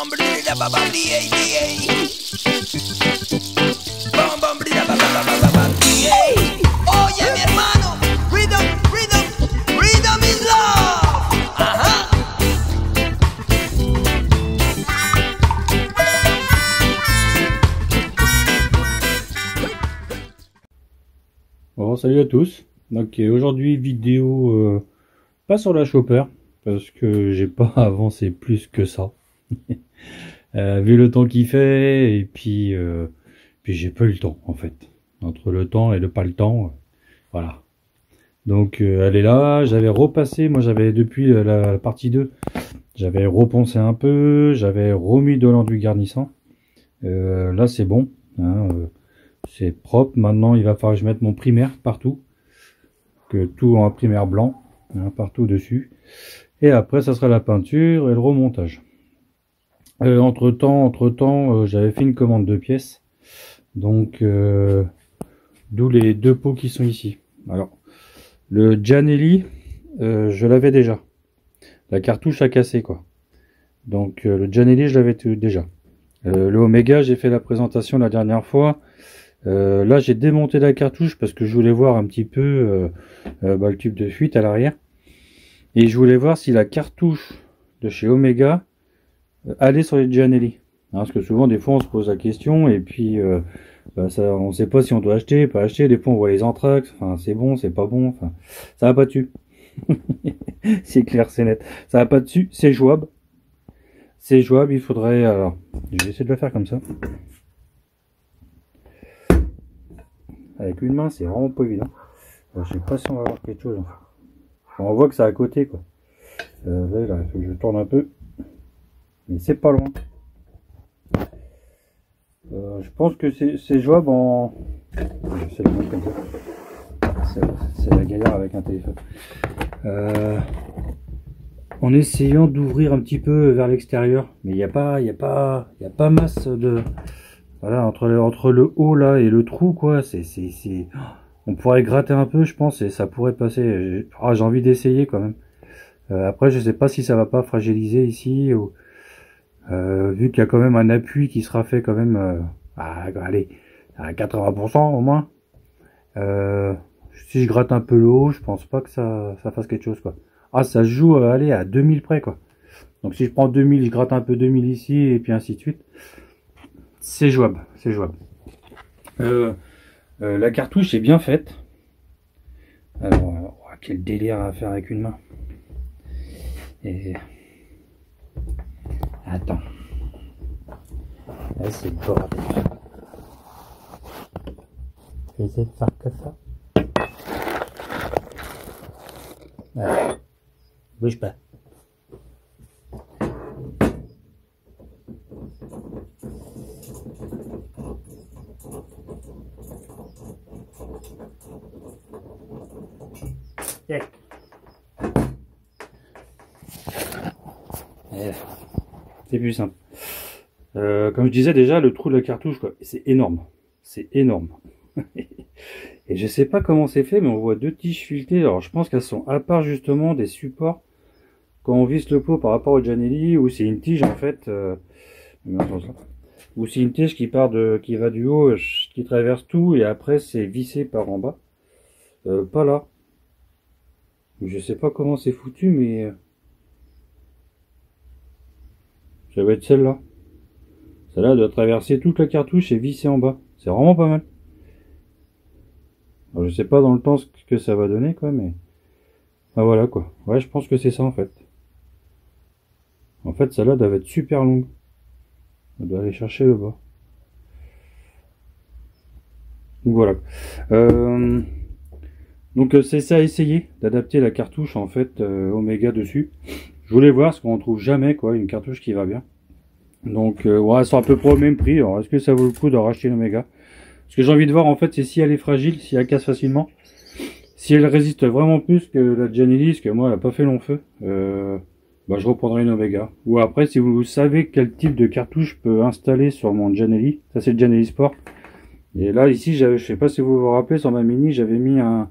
bam brida ba ba blie blie. Bam bam brida ba ba ba ba ba blie. Oye mi hermano, rhythm, rhythm, rhythm is love. Ajá. Bon, salut à tous. Donc aujourd'hui vidéo pas sur la chopper parce que j'ai pas avancé plus que ça. Vu le temps qu'il fait et puis j'ai pas eu le temps en fait. Entre le temps et le pas le temps, voilà. Donc elle est là, j'avais repassé, moi j'avais depuis la partie 2, j'avais repensé un peu, j'avais remis de l'enduit garnissant. Là c'est bon, hein, c'est propre. Maintenant il va falloir que je mette mon primaire partout, que tout en primaire blanc, hein, partout dessus. Et après ça sera la peinture et le remontage. Entre temps, j'avais fait une commande de pièces, donc d'où les deux pots qui sont ici. Alors le Giannelli, je l'avais déjà, la cartouche a cassé quoi, donc le Giannelli je l'avais déjà. Le Omega, j'ai fait la présentation la dernière fois. Là j'ai démonté la cartouche parce que je voulais voir un petit peu le tube de fuite à l'arrière, et je voulais voir si la cartouche de chez Omega allait sur les Giannelli, hein, parce que souvent des fois on se pose la question et puis ça, on sait pas si on doit acheter, pas acheter. Des fois on voit les entrax, enfin c'est bon, c'est pas bon, enfin ça va pas dessus. C'est clair, c'est net, ça va pas dessus, c'est jouable. C'est jouable, il faudrait, alors je vais essayer de le faire comme ça. Avec une main c'est vraiment pas évident. Alors, je sais pas si on va avoir quelque chose. On voit que c'est à côté quoi. Là, il faut que je tourne un peu. Mais c'est pas loin. Je pense que c'est jouable en... J'essaie de mettre comme ça. C'est la galère avec un téléphone. En essayant d'ouvrir un petit peu vers l'extérieur. Mais il n'y a pas masse de... Voilà, entre le haut là et le trou quoi. On pourrait gratter un peu je pense et ça pourrait passer. J'ai envie d'essayer quand même. Après je sais pas si ça va pas fragiliser ici ou... vu qu'il y a quand même un appui qui sera fait quand même allez, à 80% au moins. Si je gratte un peu le haut, je pense pas que ça fasse quelque chose quoi. Ah, ça se joue allez, à 2000 près quoi. Donc si je prends 2000, je gratte un peu 2000 ici et puis ainsi de suite. C'est jouable, c'est jouable. La cartouche est bien faite. Alors, quel délire à faire avec une main. Et... Attends. Là, c'est le bordel. Je vais essayer de faire que ça. Voilà. Bouge pas. Tac. C'est plus simple. Comme je disais déjà, le trou de la cartouche, c'est énorme. C'est énorme. Et je sais pas comment c'est fait, mais on voit deux tiges filetées. Alors je pense qu'elles sont à part justement des supports quand on visse le pot par rapport au Giannelli, ou c'est une tige en fait. Ou c'est une tige qui va du haut, qui traverse tout, et après c'est vissé par en bas. Pas là. Je sais pas comment c'est foutu, mais ça va être celle-là. Celle-là doit traverser toute la cartouche et visser en bas. C'est vraiment pas mal. Alors, je sais pas dans le temps ce que ça va donner quoi, mais ah voilà quoi. Ouais, je pense que c'est ça en fait. En fait, celle-là doit être super longue. On doit aller chercher le bas. Donc voilà. Donc c'est ça à essayer, d'adapter la cartouche en fait Omega dessus. Je voulais voir ce qu'on trouve jamais quoi, une cartouche qui va bien. Donc ouais, elles sont à peu près au même prix. Alors est-ce que ça vaut le coup de racheter l'Omega? Ce que j'ai envie de voir en fait, c'est si elle est fragile, si elle casse facilement, si elle résiste vraiment plus que la Giannelli, parce que moi elle a pas fait long feu. Je reprendrai une Omega. Ou après, si vous savez quel type de cartouche je peux installer sur mon Giannelli, ça c'est le Giannelli Sport. Et là ici, je sais pas si vous vous rappelez, sur ma Mini, j'avais mis un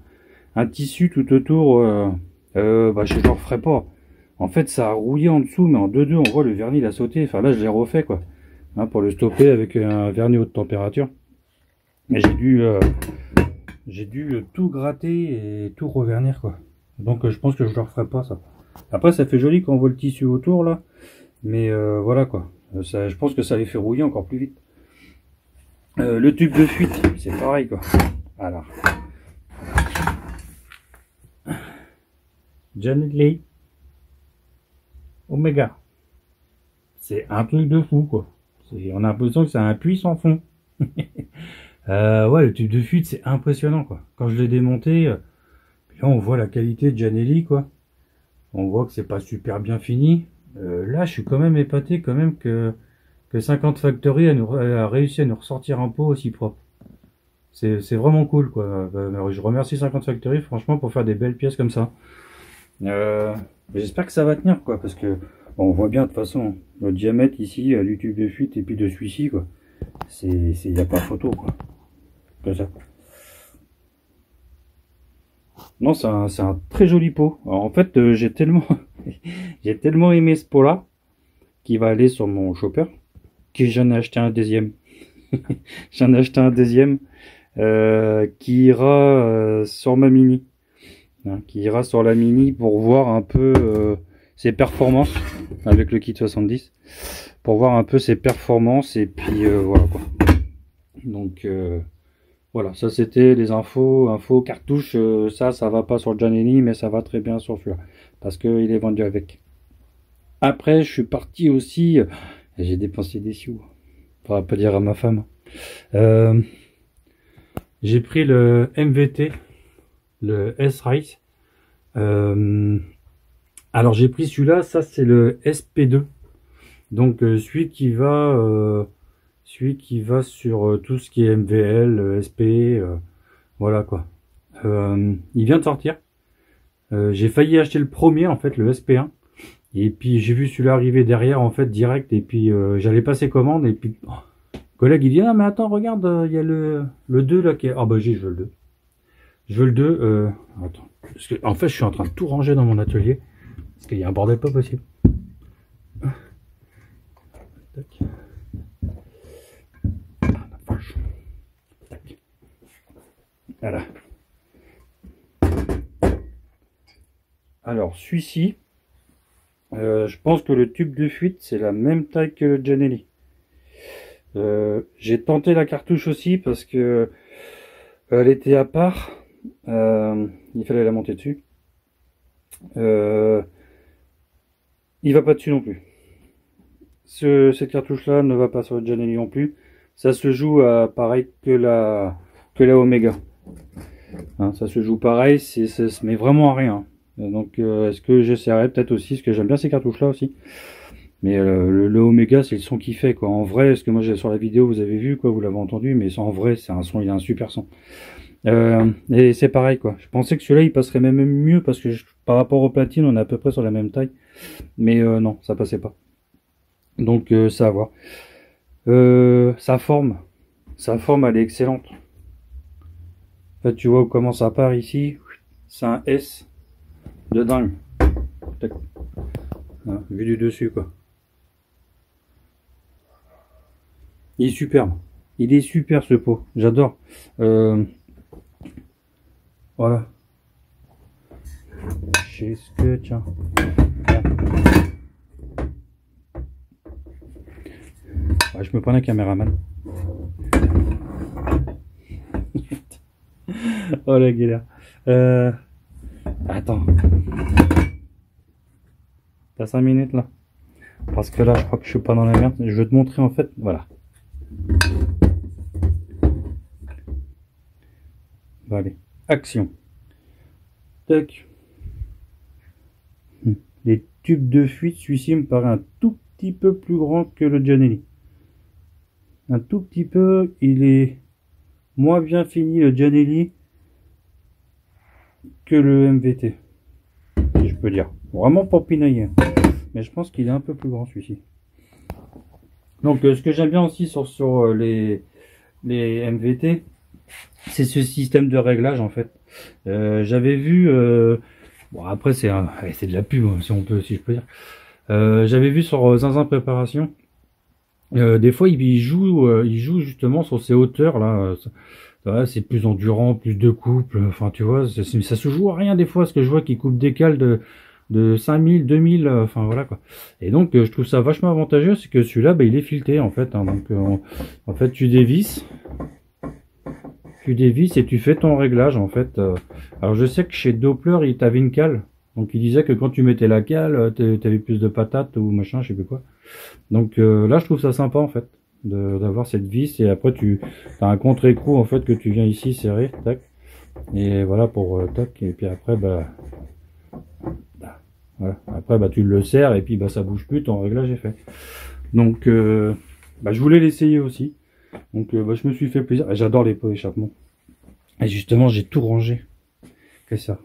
tissu tout autour. Je ne le referai pas. En fait, ça a rouillé en dessous, mais en 2-2, on voit le vernis, il a sauté. Enfin, là, je l'ai refait, quoi. Hein, pour le stopper avec un vernis haute température. Mais j'ai dû tout gratter et tout revernir, quoi. Donc, je pense que je le referai pas, ça. Après, ça fait joli quand on voit le tissu autour, là. Mais voilà, quoi. Ça, je pense que ça les fait rouiller encore plus vite. Le tube de fuite, c'est pareil, quoi. Alors. Janet Leigh. Omega. C'est un truc de fou, quoi. On a l'impression que c'est un puits sans fond. Ouais, le tube de fuite, c'est impressionnant, quoi. Quand je l'ai démonté, puis là, on voit la qualité de Janelli, quoi. On voit que c'est pas super bien fini. Là, je suis quand même épaté, quand même, que 50 Factory a réussi à nous ressortir un pot aussi propre. C'est vraiment cool, quoi. Je remercie 50 Factory, franchement, pour faire des belles pièces comme ça. J'espère que ça va tenir, quoi, parce que bon, on voit bien de toute façon le diamètre ici, du tube de fuite et puis de celui-ci, quoi. Il n'y a pas photo, quoi. Comme ça. Non, c'est un très joli pot. Alors, en fait, j'ai tellement aimé ce pot-là qui va aller sur mon chopper que j'en ai acheté un deuxième. J'en ai acheté un deuxième qui ira sur ma mini. Hein, qui ira sur la mini pour voir un peu ses performances avec le kit 70. Pour voir un peu ses performances et puis voilà, quoi. Donc voilà, ça c'était les infos cartouches. Ça va pas sur le Janelli, mais ça va très bien sur celui-là parce qu'il est vendu avec. Après, je suis parti aussi. J'ai dépensé des sous. Faudra pas dire à ma femme. J'ai pris le MVT, le S-Race. Alors j'ai pris celui-là. Ça c'est le SP2. Donc celui qui va sur tout ce qui est MVL, SP, voilà, quoi. Il vient de sortir. J'ai failli acheter le premier, en fait, le SP1. Et puis j'ai vu celui-là arriver derrière, en fait, direct. Et puis j'allais passer commande. Et puis le collègue il dit: ah mais attends, regarde, il y a le 2 là qui est. Ah bah je veux le 2. Je veux le 2. Attends. Parce que, en fait, je suis en train de tout ranger dans mon atelier. Parce qu'il y a un bordel pas possible. Tac. Voilà. Alors celui-ci, je pense que le tube de fuite c'est la même taille que le Janelli. J'ai tenté la cartouche aussi parce que elle était à part. Il fallait la monter dessus. Il va pas dessus non plus. Cette cartouche là ne va pas sur le Janelli non plus. Ça se joue à pareil que la Omega. Hein, ça se joue pareil, ça se met vraiment à rien. Donc est-ce que j'essaierai peut-être aussi, parce que j'aime bien ces cartouches là aussi. Mais le Omega c'est le son qui fait, quoi. En vrai, parce que moi j'ai sur la vidéo vous avez vu, quoi, vous l'avez entendu, mais en vrai c'est un son, il a un super son. Et c'est pareil, quoi. Je pensais que celui-là il passerait même mieux parce que par rapport au platine on est à peu près sur la même taille. Mais non, ça passait pas. Donc ça à voir. Sa forme elle est excellente. En fait, tu vois comment ça part ici. C'est un S de dingue. Voilà, vu du dessus, quoi. Il est superbe. Il est super ce pot. J'adore. Voilà. Je sais ce que... Tiens. Ouais, je me prends un caméraman. Oh la galère. Attends. T'as 5 minutes là? Parce que là je crois que je suis pas dans la merde. Je vais te montrer en fait. Voilà. Bon, allez. Action. Tac. Les tubes de fuite, celui-ci me paraît un tout petit peu plus grand que le Janelli. Un tout petit peu. Il est moins bien fini le Janelli que le MVT, si je peux dire. Vraiment pour pinailler. Mais je pense qu'il est un peu plus grand celui-ci. Donc ce que j'aime bien aussi sur les MVT, c'est ce système de réglage en fait. J'avais vu Bon, après, c'est de la pub, hein, si on peut, si je peux dire. J'avais vu sur Zinzin Préparation, des fois, il joue justement sur ces hauteurs là. Ouais, c'est plus endurant, plus de couple. Enfin, tu vois, ça se joue à rien des fois, parce que je vois qu'il coupe des cales de 5000, 2000, enfin voilà quoi. Et donc, je trouve ça vachement avantageux, c'est que celui-là, bah, il est fileté en fait. Hein, donc, en fait, tu dévisses et tu fais ton réglage en fait. Alors, je sais que chez Doppler, il t'avait une cale. Donc, il disait que quand tu mettais la cale, t'avais plus de patates ou machin, je sais plus quoi. Donc là, je trouve ça sympa en fait d'avoir cette vis et après tu as un contre-écrou en fait que tu viens ici serrer, tac, et voilà pour tac, et puis après voilà, après tu le serres et puis ça bouge plus, ton réglage est fait. Donc je voulais l'essayer aussi. Donc je me suis fait plaisir. J'adore les pots d'échappement. Et justement, j'ai tout rangé. Que ça.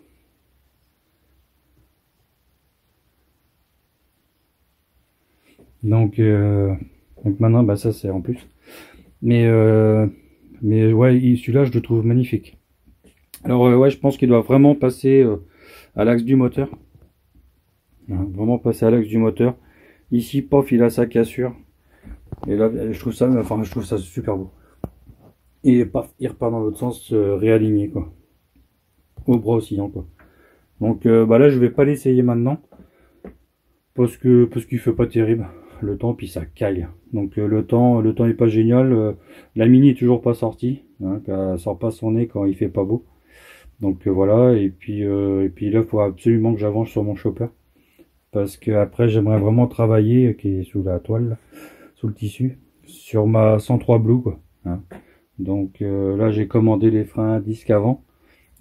Donc maintenant, ça c'est en plus. Mais ouais, celui-là, je le trouve magnifique. Alors ouais, je pense qu'il doit vraiment passer à l'axe du moteur. Vraiment passer à l'axe du moteur. Ici, pof, il a sa cassure. Et là, je trouve ça super beau. Et paf, il repart dans l'autre sens, réaligné quoi. Au bras oscillant quoi. Donc là, je vais pas l'essayer maintenant. Parce qu'il fait pas terrible. Le temps, puis ça caille. Donc le temps est pas génial. La Mini est toujours pas sortie. Hein, elle sort pas son nez quand il fait pas beau. Donc voilà, et puis là, il faut absolument que j'avance sur mon chopper. Parce que après, j'aimerais vraiment travailler, qui est sous la toile, là, sous le tissu, sur ma 103 Blue, quoi. Hein. Donc là, j'ai commandé les freins à disque avant.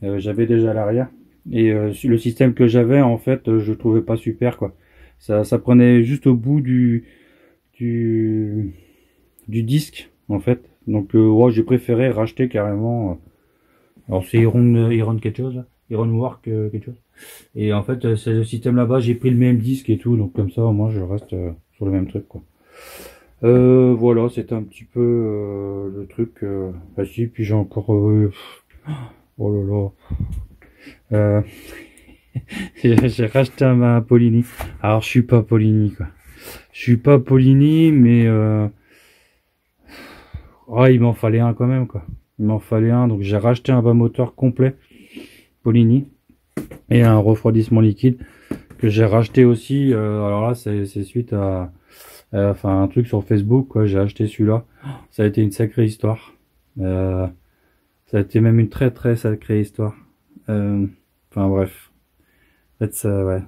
J'avais déjà l'arrière. Et le système que j'avais, en fait, je trouvais pas super, quoi. Ça prenait juste au bout du disque, en fait. Donc ouais, j'ai préféré racheter carrément. Alors c'est Iron quelque chose, là. Iron Work quelque chose. Et en fait, c'est le système là-bas, j'ai pris le même disque et tout, donc comme ça, moi, je reste sur le même truc, quoi. Voilà, c'est un petit peu le truc. Ah si, puis j'ai encore. Oh là là. J'ai racheté un Polini. Alors, je suis pas Polini, quoi. Je suis pas Polini, mais il m'en fallait un quand même, quoi. Il m'en fallait un, donc j'ai racheté un bas moteur complet Polini et un refroidissement liquide que j'ai racheté aussi. Alors là, c'est suite à un truc sur Facebook, quoi. J'ai acheté celui-là. Ça a été une sacrée histoire. Ça a été même une très très sacrée histoire. Enfin bref. En fait, ça, ouais.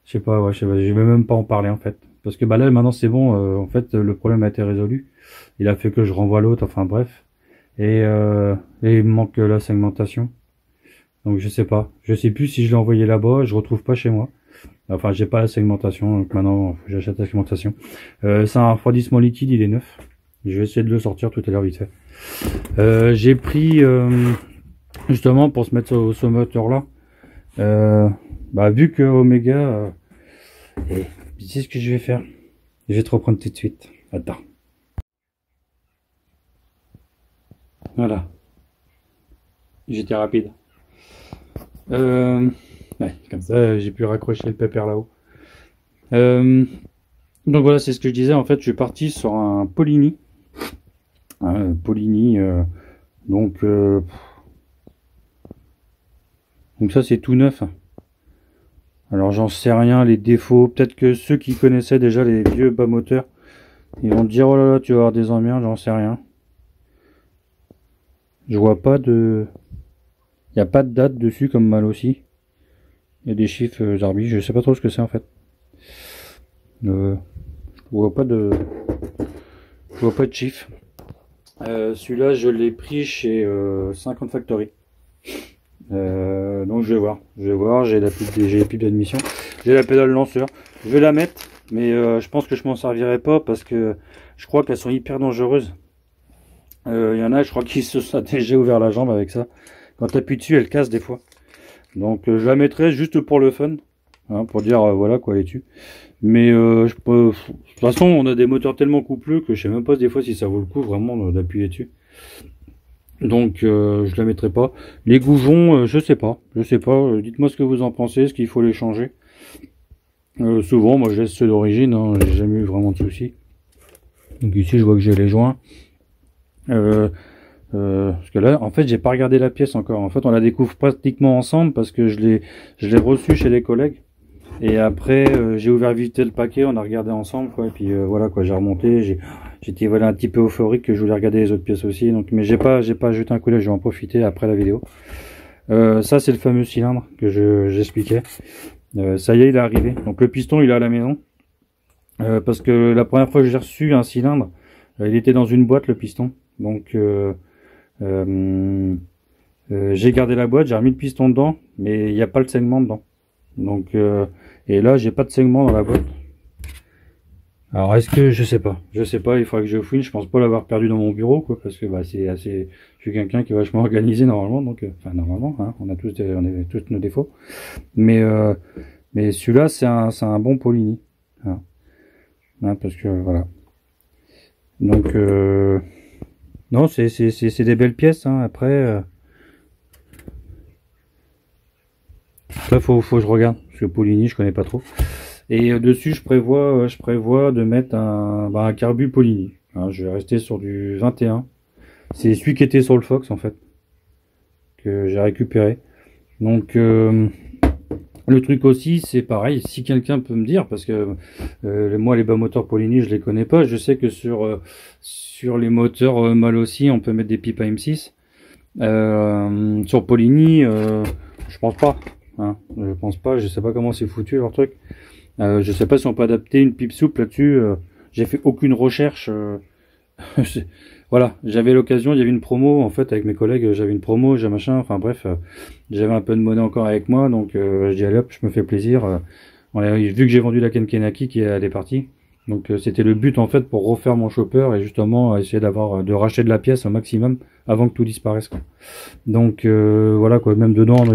Je sais pas, je vais même pas en parler en fait. Parce que là maintenant c'est bon, en fait le problème a été résolu. Il a fait que je renvoie l'autre, enfin bref. Et il me manque la segmentation. Donc je sais pas. Je sais plus si je l'ai envoyé là-bas, je retrouve pas chez moi. Enfin j'ai pas la segmentation, donc maintenant j'achète la segmentation. C'est un refroidissement liquide, il est neuf. Je vais essayer de le sortir tout à l'heure vite fait. J'ai pris justement pour se mettre sur ce moteur là. Vu que Omega c'est ce que je vais faire. Je vais te reprendre tout de suite. Attends. Voilà. J'étais rapide. Ouais, comme ça, j'ai pu raccrocher le pépère là-haut. Donc voilà, c'est ce que je disais. En fait, je suis parti sur un Polini. Polini. Donc ça, c'est tout neuf. Alors, j'en sais rien, les défauts. Peut-être que ceux qui connaissaient déjà les vieux bas moteurs, ils vont te dire, oh là là, tu vas avoir des emmerdes, j'en sais rien. Je vois pas de... Il n'y a pas de date dessus comme mal aussi. Il y a des chiffres Zarbi, je sais pas trop ce que c'est en fait. Je vois pas de... Je vois pas de chiffres. Celui-là, je l'ai pris chez 50 Factory. Donc je vais voir, j'ai les pipes d'admission, j'ai la pédale lanceur, je vais la mettre, mais je pense que je m'en servirai pas parce que je crois qu'elles sont hyper dangereuses. Il y en a, je crois qu'ils se sont déjà ouvert la jambe avec ça. Quand tu appuies dessus, elle casse des fois. Donc je la mettrai juste pour le fun, hein, pour dire voilà quoi, elle est dessus. Mais de toute façon, on a des moteurs tellement coupleux que je sais même pas des fois si ça vaut le coup vraiment d'appuyer dessus. Donc je la mettrai pas. Les goujons, je sais pas. Dites-moi ce que vous en pensez, est-ce qu'il faut les changer. Souvent, moi je laisse ceux d'origine, hein, j'ai jamais eu vraiment de soucis. Donc ici je vois que j'ai les joints. Parce que là, en fait, j'ai pas regardé la pièce encore. En fait, on la découvre pratiquement ensemble parce que je l'ai reçu chez les collègues. Et après, j'ai ouvert vite le paquet, on a regardé ensemble, quoi. Et puis voilà, quoi, j'ai remonté, j'étais voilà un petit peu euphorique que je voulais regarder les autres pièces aussi. Donc, mais j'ai pas jeté un coup d'œil, je vais en profiter après la vidéo. Ça, c'est le fameux cylindre que j'expliquais. Ça y est, il est arrivé. Donc le piston, il est à la maison. Parce que la première fois que j'ai reçu un cylindre, il était dans une boîte, le piston. Donc j'ai gardé la boîte, j'ai remis le piston dedans, mais il n'y a pas le segment dedans. Donc et là j'ai pas de segment dans la boîte. Alors est-ce que je sais pas, il faudrait que je fouine. Je pense pas l'avoir perdu dans mon bureau, quoi, parce que bah c'est assez, je suis quelqu'un qui est vachement organisé normalement, donc enfin normalement, hein, on a tous nos défauts, mais celui-là c'est un bon Polini, hein. Hein, parce que voilà. Donc non, c'est des belles pièces, hein. Après là faut que je regarde parce que Polini je connais pas trop. Et dessus je prévois de mettre un carbu Polini, hein. Je vais rester sur du 21. C'est celui qui était sur le Fox en fait, que j'ai récupéré. Donc le truc aussi, c'est pareil, si quelqu'un peut me dire, parce que moi les bas moteurs Polini je les connais pas, je sais que sur les moteurs mal aussi on peut mettre des pipes AM6. Sur Polini, je pense pas, hein, je sais pas comment c'est foutu leur truc. Je sais pas si on peut adapter une pipe souple là-dessus. J'ai fait aucune recherche. Voilà, j'avais l'occasion, il y avait une promo en fait avec mes collègues, j'avais une promo, j'ai machin, enfin bref, j'avais un peu de monnaie encore avec moi, donc je dis allez hop, je me fais plaisir. Vu que j'ai vendu la Kenkenaki qui est partie, donc c'était le but en fait pour refaire mon chopper et justement essayer de racheter de la pièce au maximum avant que tout disparaisse, quoi. Donc voilà quoi, même dedans,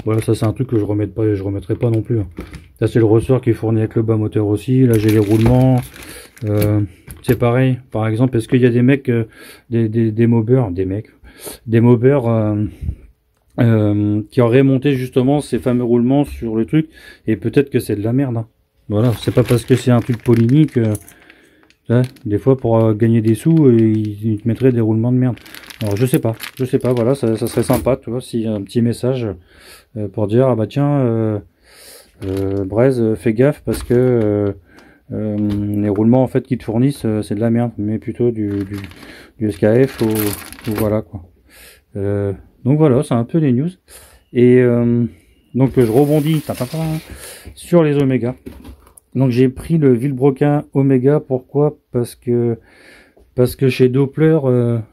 voilà, ça c'est un truc que je remettrai pas non plus, hein. Ça c'est le ressort qui est fourni avec le bas moteur aussi. Là j'ai les roulements. C'est pareil. Par exemple, est-ce qu'il y a des mecs, des mobbers, qui auraient monté justement ces fameux roulements sur le truc, et peut-être que c'est de la merde, hein. Voilà, c'est pas parce que c'est un truc Polini que là, des fois pour gagner des sous, ils te mettraient des roulements de merde. Alors je sais pas. Voilà, ça serait sympa, tu vois, s'il y a un petit message pour dire ah bah tiens. Braise, fais gaffe parce que les roulements en fait qu'ils te fournissent c'est de la merde, mais plutôt du SKF ou voilà quoi. Donc voilà, c'est un peu les news. Et donc je rebondis sur les Omega. Donc j'ai pris le Villebroquin Omega. Pourquoi? Parce que chez Doppler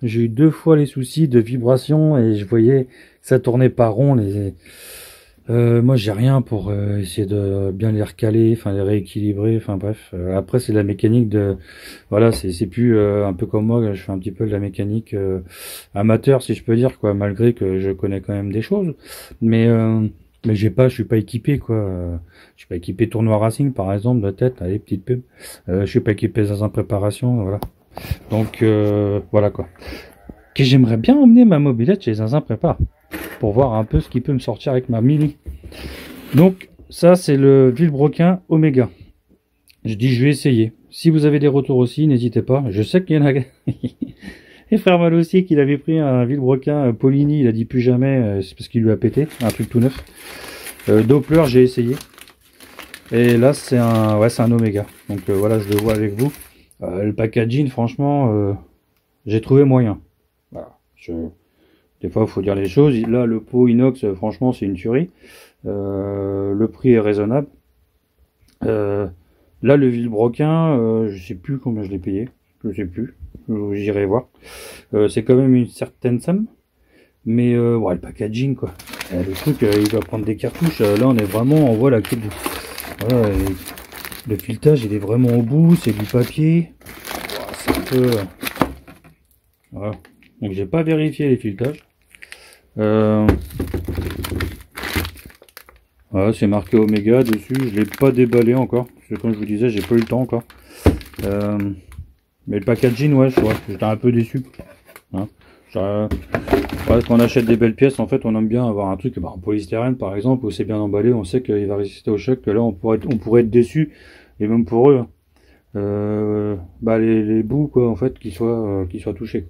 j'ai eu 2 fois les soucis de vibration et je voyais que ça tournait pas rond. Moi j'ai rien pour essayer de bien les recaler, enfin les rééquilibrer, enfin bref. Après c'est la mécanique de, voilà, c'est plus un peu comme moi, je fais un petit peu de la mécanique amateur si je peux dire, quoi, malgré que je connais quand même des choses, mais je suis pas équipé, quoi. Je suis pas équipé tournoi racing par exemple de tête, allez petite pub. Je suis pas équipé dans un préparation, voilà. Donc voilà quoi. Que j'aimerais bien emmener ma mobilette chez Zinzin Prépare pour voir un peu ce qui peut me sortir avec ma Mini. Donc ça c'est le Villebroquin Omega. Je dis je vais essayer. Si vous avez des retours aussi, n'hésitez pas. Je sais qu'il y en a. Et frère Mal aussi qu'il avait pris un Villebroquin Polini, il a dit plus jamais, c'est parce qu'il lui a pété, un truc tout neuf. Doppler j'ai essayé. Et là c'est un Omega. Donc voilà, je le vois avec vous. Le packaging franchement j'ai trouvé moyen. Voilà, des fois il faut dire les choses. Là le pot inox franchement c'est une tuerie. Le prix est raisonnable. Là le Villebroquin je sais plus combien je l'ai payé, je sais plus, j'irai voir. C'est quand même une certaine somme, mais ouais, le packaging quoi, le truc il va prendre des cartouches. Là on est vraiment, on voit la queue de... Voilà, le filetage il est vraiment au bout, c'est du papier. C'est un peu... Voilà. Donc j'ai pas vérifié les filetages. Voilà, c'est marqué Omega dessus, je l'ai pas déballé encore, parce que comme je vous disais, j'ai pas eu le temps encore. Mais le packaging, ouais, j'étais un peu déçu. Hein. Ouais, quand on achète des belles pièces, en fait, on aime bien avoir un truc, en polystyrène par exemple, où c'est bien emballé, on sait qu'il va résister au choc, que là on pourrait être déçu, et même pour eux, hein. Les bouts quoi, en fait, qu'ils soient touchés,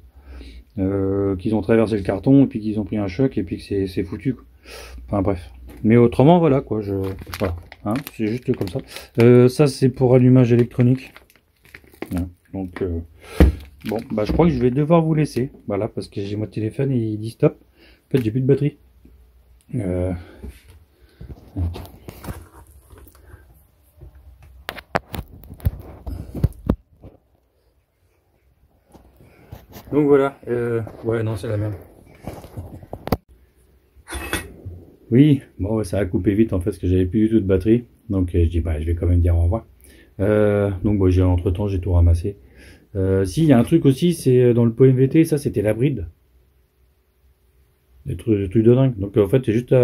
qu'ils ont traversé le carton, et puis qu'ils ont pris un choc, et puis que c'est foutu, quoi. Enfin bref. Mais autrement, voilà quoi, voilà, hein, c'est juste comme ça. Ça c'est pour allumage électronique. Voilà. Donc, bon, je crois que je vais devoir vous laisser. Voilà, parce que j'ai mon téléphone et il dit stop. En fait, j'ai plus de batterie. Donc voilà. Ouais, non, c'est la même. Oui, bon, ouais, ça a coupé vite en fait, parce que j'avais plus du tout de batterie. Donc, je dis, je vais quand même dire au revoir. Donc, bon, entre temps, j'ai tout ramassé. Si, il y a un truc aussi, c'est dans le pot MVT, ça c'était la bride. Des trucs de dingue. Donc en fait, c'est juste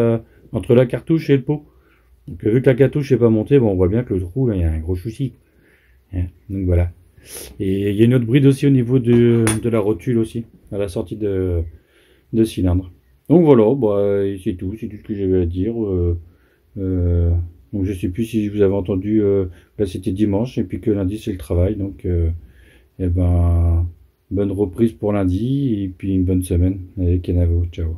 entre la cartouche et le pot. Donc vu que la cartouche n'est pas montée, bon, on voit bien que le trou, là, il y a un gros souci. Hein, donc voilà. Et il y a une autre bride aussi au niveau de la rotule aussi, à la sortie de cylindre. Donc voilà, c'est tout ce que j'avais à dire. Donc je sais plus si vous avez entendu, là c'était dimanche, et puis que lundi c'est le travail. Donc bonne reprise pour lundi, et puis une bonne semaine avec Kenavo. Ciao.